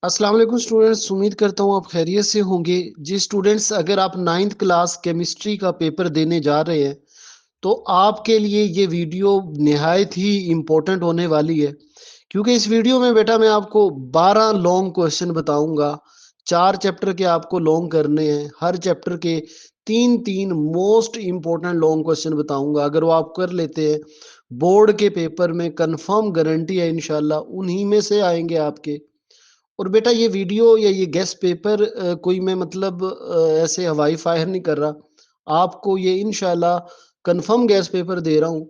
अस्सलाम वालेकुम स्टूडेंट्स, उम्मीद करता हूँ आप खैरियत से होंगे। जी स्टूडेंट्स, अगर आप नाइन्थ क्लास केमिस्ट्री का पेपर देने जा रहे हैं तो आपके लिए ये वीडियो निहायत ही इम्पोर्टेंट होने वाली है, क्योंकि इस वीडियो में बेटा मैं आपको 12 लॉन्ग क्वेश्चन बताऊंगा। 4 चैप्टर के आपको लॉन्ग करने हैं। हर चैप्टर के तीन तीन मोस्ट इम्पोर्टेंट लॉन्ग क्वेश्चन बताऊंगा। अगर वो आप कर लेते हैं, बोर्ड के पेपर में कंफर्म गारंटी है इंशाल्लाह उन्हीं में से आएंगे आपके। और बेटा ये वीडियो या ये गेस्ट पेपर कोई मैं मतलब ऐसे हवाई फायर नहीं कर रहा। आपको ये इंशाल्लाह कंफर्म गेस्ट पेपर दे रहा हूँ।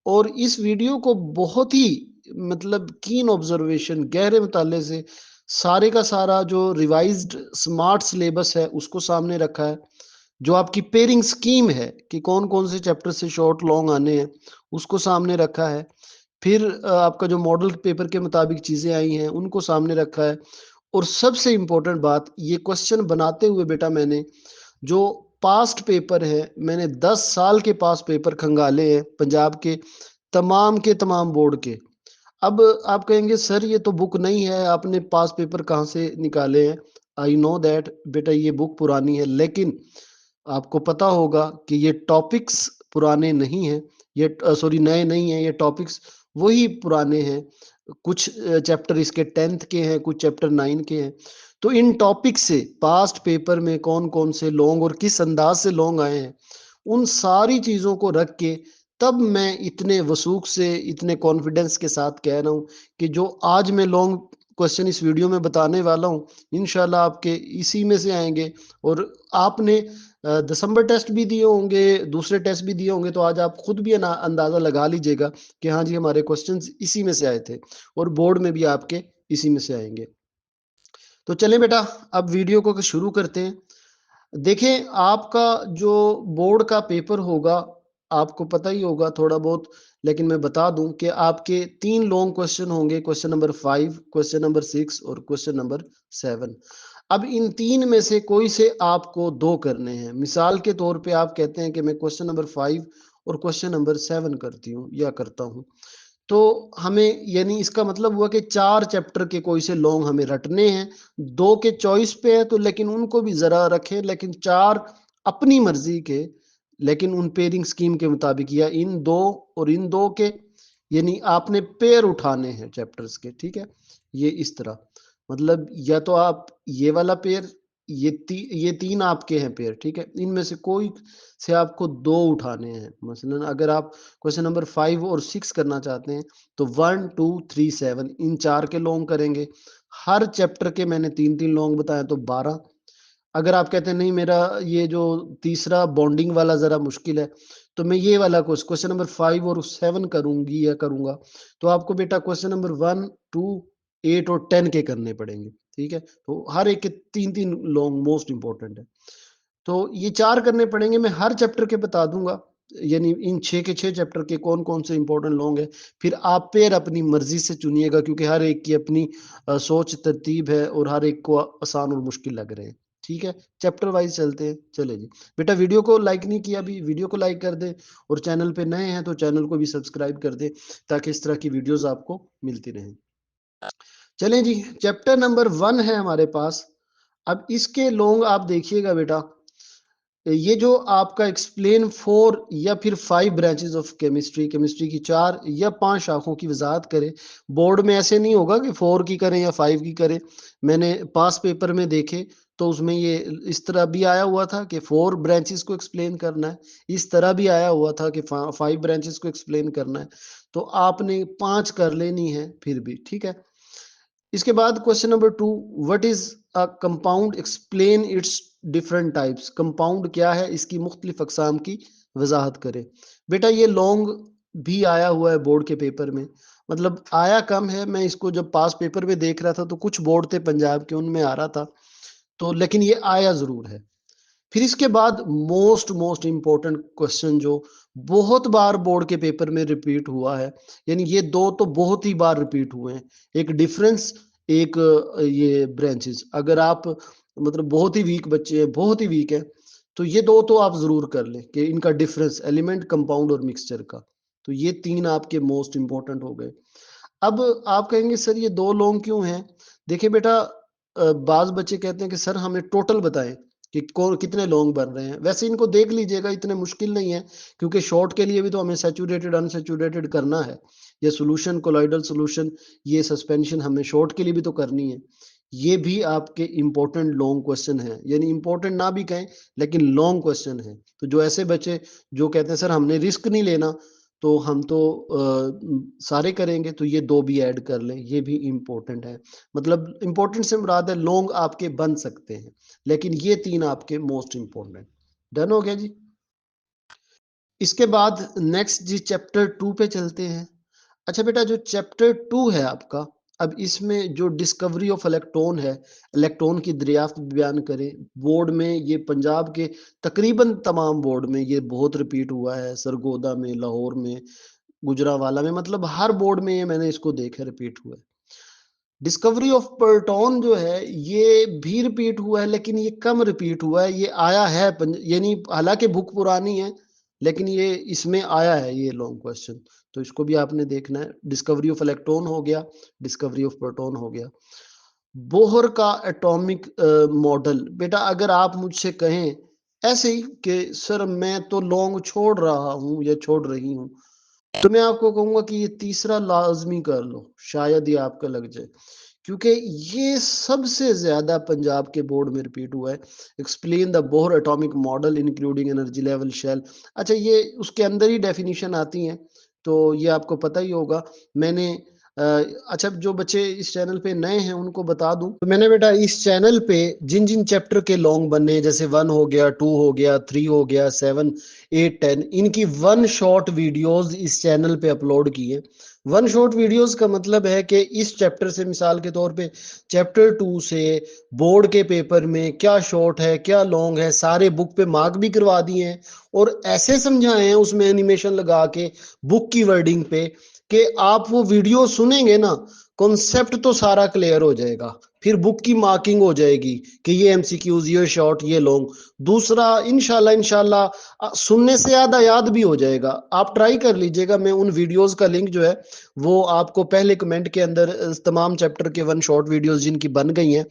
और इस वीडियो को बहुत ही मतलब कीन ऑब्जर्वेशन, गहरे मुताले से सारे का सारा जो रिवाइज्ड स्मार्ट सिलेबस है उसको सामने रखा है। जो आपकी पेयरिंग स्कीम है कि कौन कौन से चैप्टर से शॉर्ट लॉन्ग आने हैं उसको सामने रखा है। फिर आपका जो मॉडल पेपर के मुताबिक चीज़ें आई हैं उनको सामने रखा है। और सबसे इम्पोर्टेंट बात, ये क्वेश्चन बनाते हुए बेटा मैंने जो पास्ट पेपर है, मैंने 10 साल के पास पेपर खंगाले हैं पंजाब के तमाम बोर्ड के। अब आप कहेंगे सर ये तो बुक नहीं है, आपने पास पेपर कहाँ से निकाले हैं। आई नो दैट बेटा ये बुक पुरानी है, लेकिन आपको पता होगा कि ये टॉपिक्स पुराने नहीं हैं। ये सॉरी नए नहीं हैं, ये टॉपिक्स वही पुराने हैं। कुछ चैप्टर इसके 10th के हैं, कुछ चैप्टर 9 के हैं। तो इन टॉपिक से पास्ट पेपर में कौन कौन से लॉन्ग और किस अंदाज से लॉन्ग आए हैं, उन सारी चीज़ों को रख के तब मैं इतने वसूख से इतने कॉन्फिडेंस के साथ कह रहा हूँ कि जो आज मैं लॉन्ग क्वेश्चन इस वीडियो में बताने वाला हूँ इंशाल्लाह आपके इसी में से आएंगे। और आपने दिसंबर टेस्ट भी दिए होंगे, दूसरे टेस्ट भी दिए होंगे, तो आज आप खुद भी अंदाज़ा लगा लीजिएगा कि हाँ जी हमारे क्वेश्चंस इसी में से आए थे और बोर्ड में भी आपके इसी में से आएंगे। तो चलें बेटा, अब वीडियो को शुरू करते हैं। देखें, आपका जो बोर्ड का पेपर होगा आपको पता ही होगा थोड़ा बहुत, लेकिन मैं बता दूं कि आपके 3 लॉन्ग क्वेश्चन होंगे, क्वेश्चन नंबर 5, क्वेश्चन नंबर 6 और क्वेश्चन नंबर 7। अब इन तीन में से कोई से आपको दो करने हैं। मिसाल के तौर पे आप कहते हैं कि मैं क्वेश्चन नंबर 5 और क्वेश्चन नंबर 7 करती हूँ या करता हूँ, तो हमें यानी इसका मतलब हुआ कि 4 चैप्टर के कोई से लॉन्ग हमें रटने हैं। 2 के चॉइस पे है तो लेकिन उनको भी जरा रखें, लेकिन 4 अपनी मर्जी के, लेकिन उन पेयरिंग स्कीम के मुताबिक, या इन दो और इन दो के, यानी आपने पेयर उठाने हैं चैप्टर्स के। ठीक है, ये इस तरह मतलब या तो आप ये वाला पेयर, ये तीन आपके हैं पेयर। ठीक है, इनमें से कोई से आपको दो उठाने हैं। मसलन अगर आप क्वेश्चन नंबर 5 और 6 करना चाहते हैं तो 1 2 3 7 इन चार के लॉन्ग करेंगे। हर चैप्टर के मैंने तीन तीन लॉन्ग बताया तो 12। अगर आप कहते हैं नहीं मेरा ये जो तीसरा बॉन्डिंग वाला जरा मुश्किल है, तो मैं ये वाला क्वेश्चन नंबर 5 और 7 करूंगी या करूंगा, तो आपको बेटा क्वेश्चन नंबर 1 2 8 और 10 के करने पड़ेंगे। ठीक है, तो हर एक के तीन तीन लॉन्ग मोस्ट इंपॉर्टेंट है। तो ये चार करने पड़ेंगे, मैं हर चैप्टर के बता दूंगा, यानी इन 6 के 6 चैप्टर के कौन कौन से इंपॉर्टेंट लॉन्ग है। फिर आप पेयर अपनी मर्जी से चुनिएगा, क्योंकि हर एक की अपनी सोच तरतीब है और हर एक को आसान और मुश्किल लग रहे हैं। ठीक है, चैप्टर वाइज चलते हैं। चले जी बेटा, वीडियो को लाइक नहीं किया अभी, वीडियो को लाइक कर दे, और चैनल पे नए हैं तो चैनल को भी सब्सक्राइब कर दे, ताकि इस तरह की वीडियोस आपको मिलती रहें। चलें जी, चैप्टर नंबर 1 है हमारे पास। अब इसके लॉन्ग आप देखिएगा बेटा, ये जो आपका एक्सप्लेन 4 या फिर 5 ब्रांचेस ऑफ केमिस्ट्री, केमिस्ट्री की 4 या 5 शाखों की वजाहत करे। बोर्ड में ऐसे नहीं होगा कि 4 की करें या 5 की करें। मैंने पास पेपर में देखे तो उसमें ये इस तरह भी आया हुआ था कि 4 ब्रांचेस को एक्सप्लेन करना है, इस तरह भी आया हुआ था कि 5 ब्रांचेस को एक्सप्लेन करना है। तो आपने 5 कर लेनी है फिर भी। ठीक है, इसके बाद question number 2, what is a compound, explain it's different types. Compound क्या है, इसकी मुख्तलिफ अकसाम की वजाहत करें। बेटा ये लॉन्ग भी आया हुआ है बोर्ड के पेपर में, मतलब आया कम है। मैं इसको जब पास पेपर में देख रहा था तो कुछ बोर्ड थे पंजाब के उनमें आ रहा था, तो लेकिन ये आया जरूर है। फिर इसके बाद मोस्ट मोस्ट इंपॉर्टेंट क्वेश्चन जो बहुत बार बोर्ड के पेपर में रिपीट हुआ है, यानी ये दो तो बहुत ही बार रिपीट हुए हैं, एक डिफरेंस, एक ये ब्रांचेस। अगर आप मतलब बहुत ही वीक बच्चे हैं, बहुत ही वीक है, तो ये दो तो आप जरूर कर लें कि इनका डिफरेंस एलिमेंट, कंपाउंड और मिक्सचर का। तो ये तीन आपके मोस्ट इंपॉर्टेंट हो गए। अब आप कहेंगे सर ये दो लॉन्ग क्यों हैं। देखिए बेटा, बाज बच्चे कहते हैं कि सर हमें टोटल बताएं कि कौन कितने लॉन्ग बन रहे हैं। वैसे इनको देख लीजिएगा, इतने मुश्किल नहीं है, क्योंकि शॉर्ट के लिए भी तो हमें सैचुरेटेड अनसैचुरेटेड करना है। ये सोल्यूशन, कोलॉइडल सोल्यूशन, ये सस्पेंशन हमें शॉर्ट के लिए भी तो करनी है। ये भी आपके इंपॉर्टेंट लॉन्ग क्वेश्चन है, यानी इंपॉर्टेंट ना भी कहें लेकिन लॉन्ग क्वेश्चन है। तो जो ऐसे बच्चे जो कहते हैं सर हमने रिस्क नहीं लेना, तो हम तो सारे करेंगे, तो ये दो भी ऐड कर लें, ये भी इम्पोर्टेंट है। मतलब इम्पोर्टेंट से मुराद है लॉन्ग आपके बन सकते हैं, लेकिन ये तीन आपके मोस्ट इम्पोर्टेंट। डन हो गया जी। इसके बाद नेक्स्ट जी चैप्टर 2 पे चलते हैं। अच्छा बेटा, जो चैप्टर 2 है आपका, अब इसमें जो डिस्कवरी ऑफ इलेक्ट्रॉन है, इलेक्ट्रॉन की दरियाफ्त बयान करें। बोर्ड में ये पंजाब के तकरीबन तमाम बोर्ड में ये बहुत रिपीट हुआ है, सरगोदा में, लाहौर में, गुजरावाला में, मतलब हर बोर्ड में ये मैंने इसको देखा रिपीट हुआ है। डिस्कवरी ऑफ प्रोटॉन जो है ये भी रिपीट हुआ है, लेकिन ये कम रिपीट हुआ है। ये आया है यानी हालांकि बुक पुरानी है, लेकिन ये इसमें आया है ये लॉन्ग क्वेश्चन, तो इसको भी आपने देखना है। डिस्कवरी ऑफ इलेक्ट्रॉन हो गया, डिस्कवरी ऑफ प्रोटॉन हो गया। बोहर का एटॉमिक मॉडल, बेटा अगर आप मुझसे कहें ऐसे ही कि सर मैं तो लॉन्ग छोड़ रहा हूँ या छोड़ रही हूँ, तो मैं आपको कहूंगा कि ये तीसरा लाजमी कर लो, शायद ये आपका लग जाए, क्योंकि ये सबसे ज्यादा पंजाब के बोर्ड में रिपीट हुआ है। Explain the Bohr atomic model including energy level shell. अच्छा, ये उसके अंदर ही डेफिनेशन आती हैं, तो ये आपको पता ही होगा। मैंने अच्छा, जो बच्चे इस चैनल पे नए हैं उनको बता दूं, तो मैंने बेटा इस चैनल पे जिन जिन चैप्टर के लॉन्ग बनने, जैसे 1 हो गया, 2 हो गया, 3 हो गया, 7, 8, 10, इनकी वन शॉट वीडियोस इस चैनल पे अपलोड की है। वन शॉट वीडियोस का मतलब है कि इस चैप्टर से, मिसाल के तौर पे चैप्टर 2 से बोर्ड के पेपर में क्या शॉर्ट है क्या लॉन्ग है, सारे बुक पे मार्क भी करवा दिए हैं, और ऐसे समझाए हैं उसमें एनिमेशन लगा के बुक की वर्डिंग पे, कि आप वो वीडियो सुनेंगे ना, कॉन्सेप्ट तो सारा क्लियर हो जाएगा, फिर बुक की मार्किंग हो जाएगी कि ये एमसीक्यूज, ये शॉर्ट, ये लॉन्ग। दूसरा, इंशाल्लाह इंशाल्लाह सुनने से आधा याद भी हो जाएगा। आप ट्राई कर लीजिएगा, मैं उन वीडियोस का लिंक जो है वो आपको पहले कमेंट के अंदर तमाम चैप्टर के वन शॉर्ट वीडियोस जिनकी बन गई हैं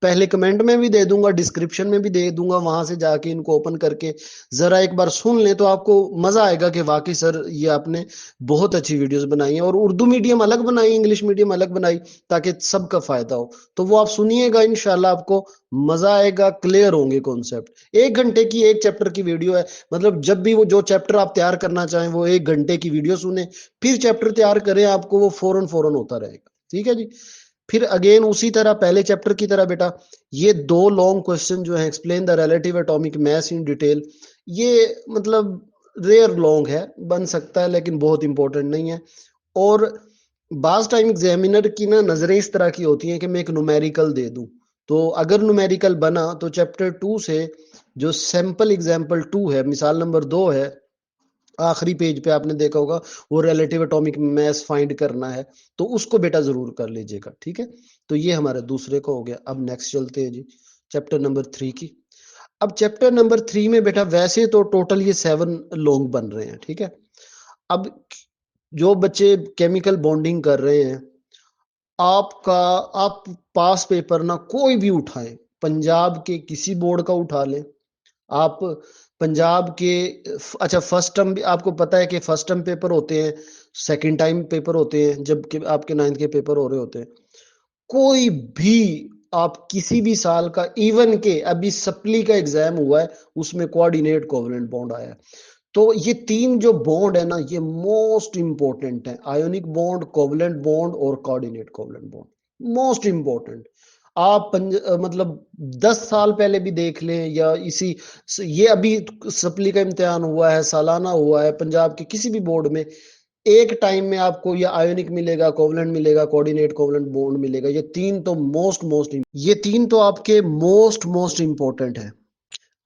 पहले कमेंट में भी दे दूंगा, डिस्क्रिप्शन में भी दे दूंगा, वहां से जाके इनको ओपन करके जरा एक बार सुन लें तो आपको मजा आएगा कि वाकई सर ये आपने बहुत अच्छी वीडियोस बनाई हैं, और उर्दू मीडियम अलग बनाई, इंग्लिश मीडियम अलग बनाई, ताकि सबका फायदा हो। तो वो आप सुनिएगा, इंशाल्लाह आपको मजा आएगा, क्लियर होंगे कॉन्सेप्ट। 1 घंटे की एक चैप्टर की वीडियो है, मतलब जब भी वो जो चैप्टर आप तैयार करना चाहें वो 1 घंटे की वीडियो सुने, फिर चैप्टर तैयार करें, आपको वो फौरन फौरन होता रहेगा। ठीक है जी। फिर अगेन उसी तरह पहले चैप्टर की तरह बेटा, ये दो लॉन्ग क्वेश्चन जो है, explain the relative atomic mass in detail, ये मतलब रेयर लॉन्ग है, बन सकता है लेकिन बहुत इंपॉर्टेंट नहीं है। और बाज टाइम एग्जामिनर की ना नजरें इस तरह की होती हैं कि मैं एक न्यूमेरिकल दे दूं, तो अगर न्यूमेरिकल बना तो चैप्टर 2 से जो सैंपल एग्जाम्पल 2 है, मिसाल नंबर 2 है, आखिरी पेज पे आपने देखा होगा, वो रिलेटिव एटॉमिक मास फाइंड करना है, तो उसको बेटा जरूर कर लीजिएगा। ठीक है, तो ये हमारे दूसरे को हो गया। अब नेक्स्ट चलते हैं जी चैप्टर नंबर 3 की। अब चैप्टर नंबर 3 में बेटा वैसे तो टोटल ये 7 लॉन्ग बन रहे हैं। ठीक है, अब जो बच्चे केमिकल बॉन्डिंग कर रहे हैं, आपका आप पास पेपर ना कोई भी उठाएं, पंजाब के किसी बोर्ड का उठा लें आप, पंजाब के, अच्छा फर्स्ट टर्म भी आपको पता है कि फर्स्ट टर्म पेपर होते हैं, सेकंड टाइम पेपर होते हैं, जब कि आपके 9th के पेपर हो रहे होते हैं। कोई भी आप किसी भी साल का, इवन के अभी सप्ली का एग्जाम हुआ है उसमें कोऑर्डिनेट कोवलेंट बॉन्ड आया है। तो ये तीन जो बॉन्ड है ना, ये मोस्ट इंपॉर्टेंट है, आयोनिक बॉन्ड, कोवलेंट बॉन्ड और coordinate covalent bond, most important. आप मतलब 10 साल पहले भी देख लें, या इसी, ये अभी सप्ली का इम्तिहान हुआ है, सालाना हुआ है पंजाब के किसी भी बोर्ड में, एक टाइम में आपको ये आयोनिक मिलेगा, कोवलेंट मिलेगा, कोऑर्डिनेट कोवलेंट बॉन्ड मिलेगा। ये तीन तो मोस्ट ये तीन तो आपके मोस्ट मोस्ट इंपॉर्टेंट है।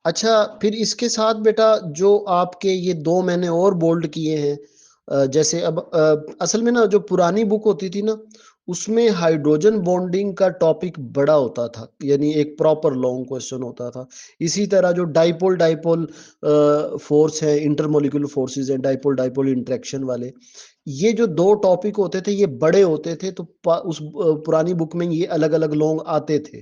अच्छा, फिर इसके साथ बेटा जो आपके ये दो मैंने और बोल्ड किए हैं, जैसे अब असल में ना जो पुरानी बुक होती थी ना, उसमें हाइड्रोजन बॉन्डिंग का टॉपिक बड़ा होता था, यानी एक प्रॉपर लॉन्ग क्वेश्चन होता था। इसी तरह जो डाइपोल डाइपोल फोर्स है, इंटरमोलिकुलर फोर्सेस हैं, डाइपोल डाइपोल इंटरेक्शन वाले, ये जो दो टॉपिक होते थे ये बड़े होते थे, तो उस पुरानी बुक में ये अलग अलग लॉन्ग आते थे।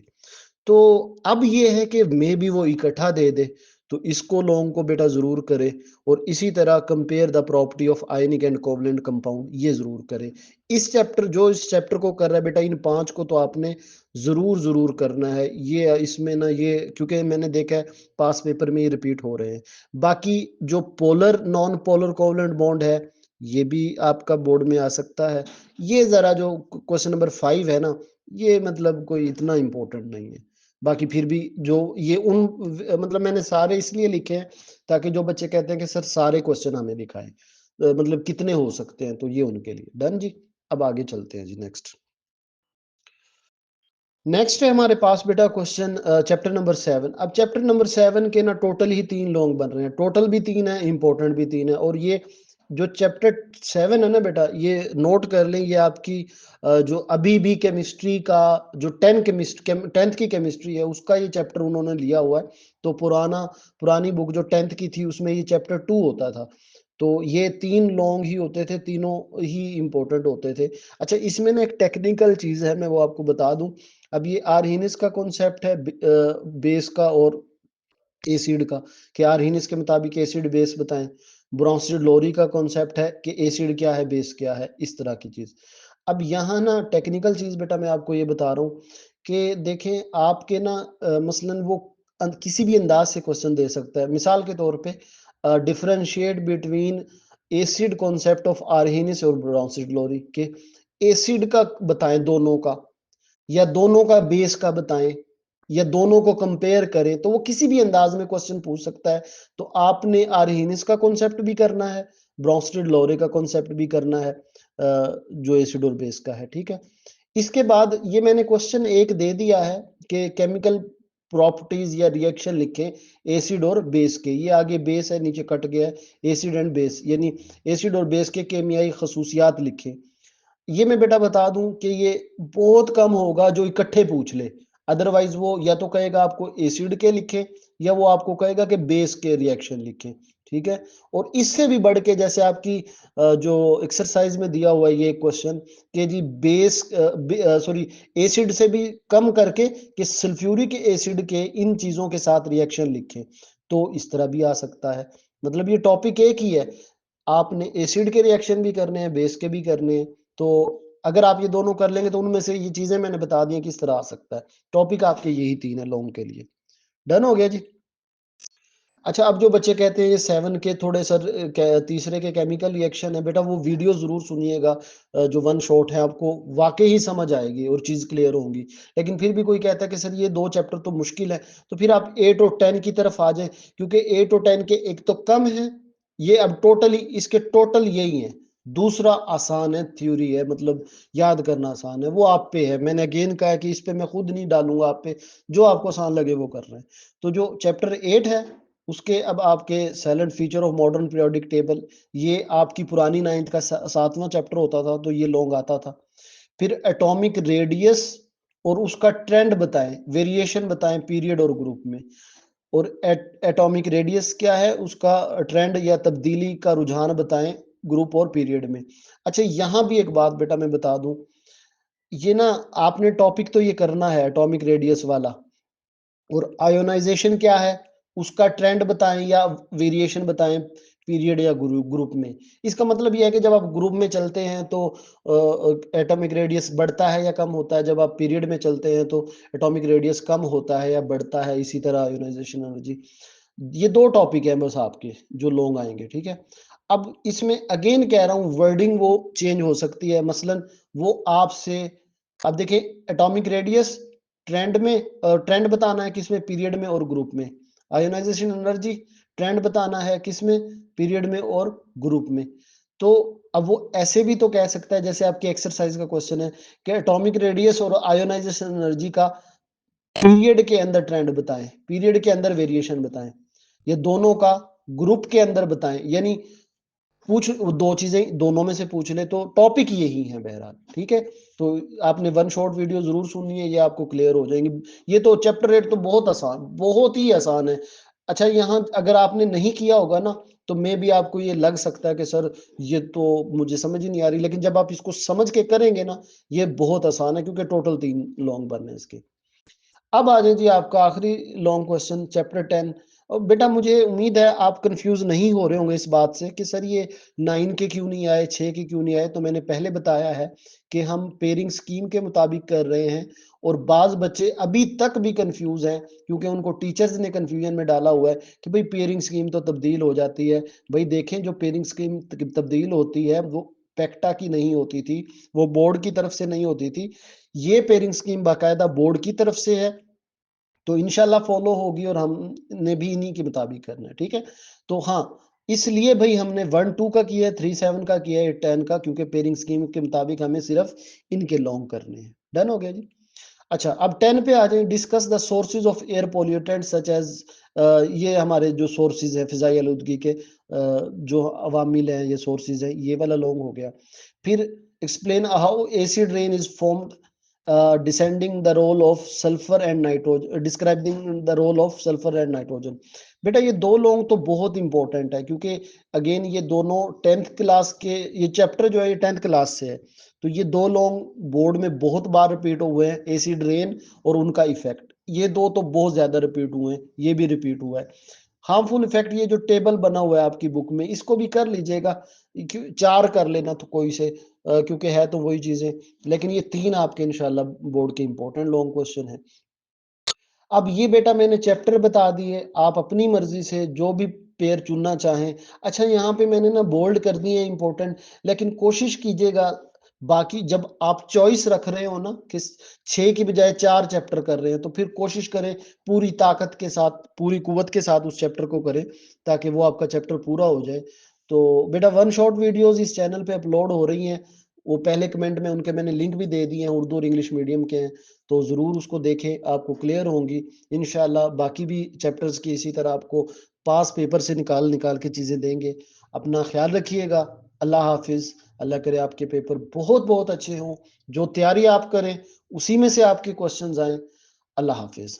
तो अब ये है कि मे भी वो इकट्ठा दे दे, तो इसको लॉन्ग को बेटा जरूर करे। और इसी तरह compare the property of ionic and covalent compound, ये जरूर करे। इस चैप्टर, जो इस चैप्टर को कर रहा है बेटा, इन 5 को तो आपने जरूर जरूर करना है। ये इसमें ना, ये क्योंकि मैंने देखा है पास पेपर में ये रिपीट हो रहे हैं। बाकी जो polar non polar covalent bond है, ये भी आपका बोर्ड में आ सकता है। ये जरा जो क्वेश्चन नंबर 5 है ना, ये मतलब कोई इतना इंपॉर्टेंट नहीं है। बाकी फिर भी जो ये उन मतलब मैंने सारे इसलिए लिखे हैं ताकि जो बच्चे कहते हैं कि सर सारे क्वेश्चन हमें दिखाएं, मतलब कितने हो सकते हैं, तो ये उनके लिए डन जी। अब आगे चलते हैं जी, नेक्स्ट। नेक्स्ट है हमारे पास बेटा क्वेश्चन चैप्टर नंबर 7। अब चैप्टर नंबर 7 के ना टोटल ही 3 लॉन्ग बन रहे हैं, टोटल भी 3 है, इंपॉर्टेंट भी 3 है। और ये जो चैप्टर 7 है ना बेटा, ये नोट कर लें, ये आपकी जो अभी भी केमिस्ट्री का जो 10th की केमिस्ट्री है उसका ये चैप्टर उन्होंने लिया हुआ है। तो पुरानी बुक जो 10th की थी उसमें ये चैप्टर 2 होता था। तो ये 3 लॉन्ग ही होते थे, तीनों ही इंपॉर्टेंट होते थे। अच्छा, इसमें ना एक टेक्निकल चीज है, मैं वो आपको बता दूं। अब ये आर्हीनिस का कॉन्सेप्ट है बेस का और एसिड का, कि आर्हीनिस के मुताबिक एसिड बेस बताएं। ब्रोंस्टेड लोरी का कॉन्सेप्ट है कि एसिड क्या है बेस क्या है, इस तरह की चीज। अब यहाँ ना टेक्निकल चीज बेटा मैं आपको ये बता रहा हूँ कि देखें आपके ना मसलन वो किसी भी अंदाज से क्वेश्चन दे सकता है। मिसाल के तौर पे differentiate between acid concept of Arrhenius और ब्रोंस्टेड लोरी, के एसिड का बताएं दोनों का, या दोनों का बेस का बताएं, या दोनों को कंपेयर करें, तो वो किसी भी अंदाज में क्वेश्चन पूछ सकता है। तो आपने आर्हीनिस का कॉन्सेप्ट भी करना है, ब्रोंस्टेड लोरे का कॉन्सेप्ट भी करना है, जो एसिड और बेस का है, ठीक है। इसके बाद ये मैंने क्वेश्चन एक दे दिया है कि केमिकल प्रॉपर्टीज या रिएक्शन लिखें एसिड और बेस के। ये आगे बेस है, नीचे कट गया है एसिड एंड बेस, यानी एसिड और बेस के केमियाई खसूसियात लिखें। ये मैं बेटा बता दूं कि ये बहुत कम होगा जो इकट्ठे पूछ ले। अदरवाइज वो या तो कहेगा आपको एसिड के लिखें, या वो आपको कहेगा कि बेस के रिएक्शन लिखें, ठीक है। और इससे भी बढ़ के जैसे आपकी जो एक्सरसाइज में दिया हुआ है ये क्वेश्चन, कि जी बेस सॉरी एसिड से भी कम करके कि सल्फ्यूरिक एसिड के इन चीजों के साथ रिएक्शन लिखें, तो इस तरह भी आ सकता है। मतलब ये टॉपिक एक ही है, आपने एसिड के रिएक्शन भी करने हैं, बेस के भी करने हैं। तो अगर आप ये दोनों कर लेंगे तो उनमें से ये चीजें मैंने बता दी हैं किस तरह आ सकता है। टॉपिक आपके यही 3 है लॉन्ग के लिए। डन हो गया जी। अच्छा, अब जो बच्चे कहते हैं ये 7 के थोड़े सर तीसरे के केमिकल रिएक्शन है, बेटा वो वीडियो जरूर सुनिएगा। जो वन शॉट है आपको वाकई ही समझ आएगी और चीज क्लियर होंगी। लेकिन फिर भी कोई कहता है कि सर ये 2 चैप्टर तो मुश्किल है, तो फिर आप 8 और 10 की तरफ आ जाए, क्योंकि 8 और 10 के एक तो कम है, ये अब टोटली इसके टोटल यही है। दूसरा आसान है, थ्योरी है, मतलब याद करना आसान है, वो आप पे है। मैंने अगेन कहा कि इस पे मैं खुद नहीं डालूंगा आप पे, जो आपको आसान लगे वो कर रहे हैं। तो जो चैप्टर 8 है उसके अब आपके silent feature of modern periodic table, ये आपकी पुरानी 9th का 7वां चैप्टर होता था, तो ये लॉन्ग आता था। फिर एटॉमिक रेडियस और उसका ट्रेंड बताएं, वेरिएशन बताएं पीरियड और ग्रुप में। और एटॉमिक रेडियस क्या है, उसका ट्रेंड या तब्दीली का रुझान बताएं ग्रुप और पीरियड में। अच्छा, यहां भी एक बात बेटा मैं बता दूं, ये ना आपने टॉपिक तो ये करना है एटॉमिक रेडियस वाला, और आयोनाइजेशन क्या है उसका ट्रेंड बताएं या वेरिएशन बताएं पीरियड या ग्रुप में। इसका मतलब यह है कि जब आप ग्रुप में चलते हैं तो एटॉमिक रेडियस बढ़ता है या कम होता है, जब आप पीरियड में चलते हैं तो एटॉमिक रेडियस कम होता है या बढ़ता है। इसी तरह आयोनाइजेशन एनर्जी। ये 2 टॉपिक हैं बस आपके जो लॉन्ग आएंगे, ठीक है। अब इसमें अगेन कह रहा हूं वर्डिंग वो चेंज हो सकती है, मसलन वो आपसे, अब देखिए एटॉमिक रेडियस ट्रेंड में, ट्रेंड बताना है किसमें, पीरियड में और ग्रुप में। आयोनाइजेशन एनर्जी ट्रेंड बताना है किसमें, पीरियड में और ग्रुप में। तो अब वो ऐसे भी तो कह सकता है, जैसे आपकी एक्सरसाइज का क्वेश्चन है कि एटॉमिक रेडियस और आयोनाइजेशन एनर्जी का पीरियड के अंदर ट्रेंड बताएं, पीरियड के अंदर वेरिएशन बताएं, ये दोनों का ग्रुप के अंदर बताएं। यानी पूछ 2 चीजें दोनों में से पूछ ले, तो टॉपिक यही है बहरहाल, ठीक है। तो आपने वन शॉट वीडियो ज़रूर सुननी है, ये आपको क्लियर हो जाएँगी। ये तो चैप्टर 8 तो बहुत ही आसान है। अच्छा, यहाँ अगर आपने नहीं किया होगा ना, तो मेबी आपको ये लग सकता है कि सर ये तो मुझे समझ ही नहीं आ रही, लेकिन जब आप इसको समझ के करेंगे ना, ये बहुत आसान है क्योंकि टोटल 3 लॉन्ग बर्न है इसके। अब आ जाए जी आपका आखिरी लॉन्ग क्वेश्चन चैप्टर 10। और बेटा मुझे उम्मीद है आप कंफ्यूज नहीं हो रहे होंगे इस बात से कि सर ये 9 के क्यों नहीं आए, 6 के क्यों नहीं आए। तो मैंने पहले बताया है कि हम पेयरिंग स्कीम के मुताबिक कर रहे हैं, और बाज बच्चे अभी तक भी कंफ्यूज हैं क्योंकि उनको टीचर्स ने कंफ्यूजन में डाला हुआ है कि भाई पेयरिंग स्कीम तो तब्दील हो जाती है। भाई देखें, जो पेयरिंग स्कीम तब्दील होती है वो पैक्टा की नहीं होती थी, वो बोर्ड की तरफ से नहीं होती थी। ये पेयरिंग स्कीम बाकायदा बोर्ड की तरफ से है, तो इंशाल्लाह फॉलो होगी और हमने भी इन्हीं के मुताबिक करना है, ठीक है। तो हाँ, इसलिए भाई हमने 1-2 का किया है, 3-7 का किया है, 10 का, क्योंकि पेयरिंग स्कीम के मुताबिक हमें सिर्फ इनके लॉन्ग करने हैं। डन हो गया जी। अच्छा, अब 10 पे आ जाए। Discuss the sources of air pollutant such as, ये हमारे जो सोर्सेज है फिजाई आलूदगी के, जो अवामिल हैं, ये सोर्सेज हैं, ये वाला लॉन्ग हो गया। फिर explain how acid rain is formed, descending the role of sulphur and nitrogen, describing the role of sulphur and nitrogen. बेटा ये दो लॉन्ग तो बहुत इंपॉर्टेंट है क्योंकि अगेन ये दोनों 10th क्लास के, ये चैप्टर जो है ये 10th क्लास से है। तो ये दो लॉन्ग बोर्ड में बहुत बार रिपीट हुए हैं, एसिड रेन और उनका इफेक्ट। ये दो तो बहुत ज्यादा रिपीट हुए हैं, ये भी रिपीट हुआ है। हार्मफुल इफेक्ट, ये जो टेबल बना हुआ है आपकी बुक में, इसको भी कर लीजिएगा, 4 कर लेना तो कोई से, क्योंकि है तो वही चीजें, लेकिन ये 3 आपके इंशाल्लाह बोर्ड के इंपॉर्टेंट लॉन्ग क्वेश्चन है। अब ये बेटा मैंने चैप्टर बता दिए, आप अपनी मर्जी से जो भी पेयर चुनना चाहें। अच्छा, यहाँ पे मैंने ना बोल्ड कर दिए हैं इंपॉर्टेंट, लेकिन कोशिश कीजिएगा बाकी जब आप चॉइस रख रहे हो ना कि 6 की बजाय 4 चैप्टर कर रहे हैं, तो फिर कोशिश करें पूरी ताकत के साथ, पूरी कुव्वत के साथ उस चैप्टर को करें, ताकि वो आपका चैप्टर पूरा हो जाए। तो बेटा वन शॉट वीडियोस इस चैनल पे अपलोड हो रही हैं, वो पहले कमेंट में उनके मैंने लिंक भी दे दिए हैं, उर्दू और इंग्लिश मीडियम के हैं, तो ज़रूर उसको देखें, आपको क्लियर होंगी इंशाल्लाह। बाकी भी चैप्टर्स की इसी तरह आपको पास पेपर से निकाल निकाल के चीज़ें देंगे। अपना ख्याल रखिएगा। अल्लाह हाफिज़। अल्लाह करे आपके पेपर बहुत बहुत अच्छे हों, जो तैयारी आप करें उसी में से आपके क्वेश्चंस आएँ। अल्लाह हाफिज़।